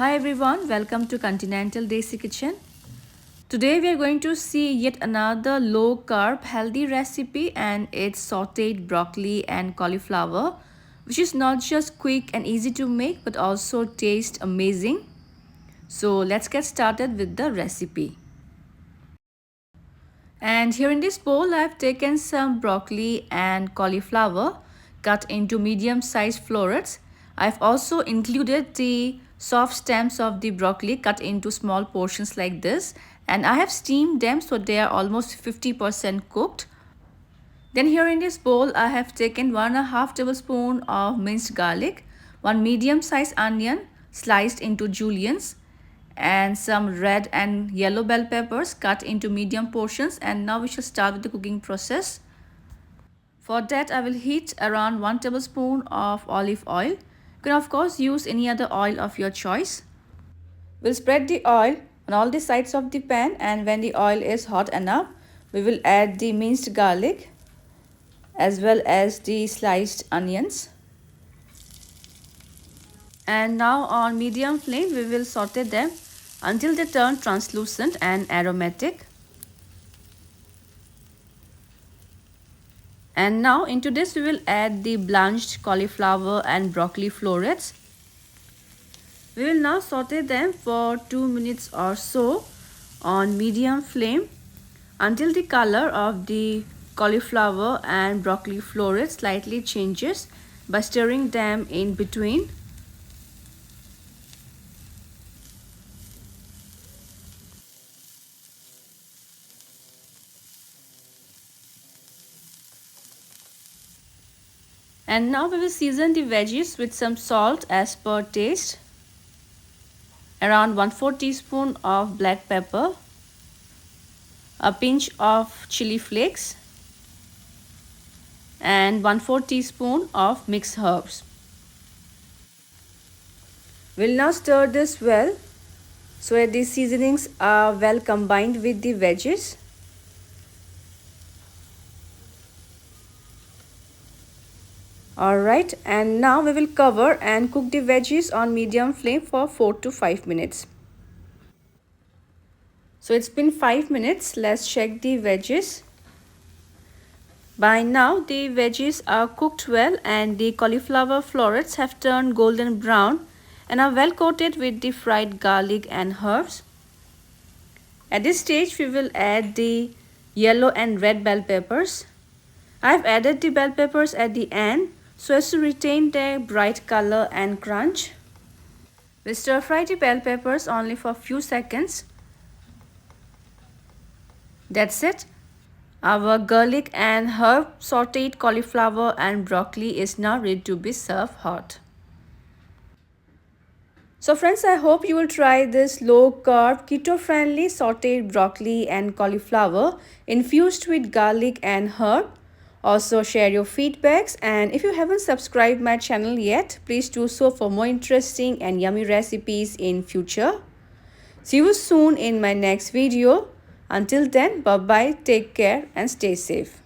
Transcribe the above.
Hi everyone, welcome to Continental Desi Kitchen. Today we are going to see yet another low carb healthy recipe, and it's sauteed broccoli and cauliflower, which is not just quick and easy to make but also tastes amazing. So let's get started with the recipe. And here in this bowl I have taken some broccoli and cauliflower cut into medium-sized florets. I've also included the soft stems of the broccoli cut into small portions like this, and I have steamed them so they are almost 50% cooked. Then here in this bowl I have taken 1.5 tablespoons of minced garlic, one medium-sized onion sliced into juliennes, and some red and yellow bell peppers cut into medium portions. And now we shall start with the cooking process. For that I will heat around 1 tablespoon of olive oil. You can of course use any other oil of your choice. We'll spread the oil on all the sides of the pan, and when the oil is hot enough we will add the minced garlic as well as the sliced onions. And now on medium flame we will saute them until they turn translucent and aromatic. And now into this we will add the blanched cauliflower and broccoli florets. We will now saute them for 2 minutes or so on medium flame until the color of the cauliflower and broccoli florets slightly changes by stirring them in between. And now we will season the veggies with some salt as per taste, around 1/4 teaspoon of black pepper, a pinch of chili flakes, and 1/4 teaspoon of mixed herbs. We'll now stir this well so that the seasonings are well combined with the veggies. Alright, and now we will cover and cook the veggies on medium flame for 4 to 5 minutes. So it's been 5 minutes. Let's check the veggies. By now the veggies are cooked well, and the cauliflower florets have turned golden brown and are well coated with the fried garlic and herbs. At this stage we will add the yellow and red bell peppers. I've added the bell peppers at the end so as to retain their bright color and crunch. We stir fry the bell peppers only for a few seconds. That's it. Our garlic and herb sauteed cauliflower and broccoli is now ready to be served hot. So friends, I hope you will try this low carb keto friendly sauteed broccoli and cauliflower infused with garlic and herb. Also share your feedbacks, and if you haven't subscribed my channel yet, please do so for more interesting and yummy recipes in future. See you soon in my next video. Until then, bye bye, take care and stay safe.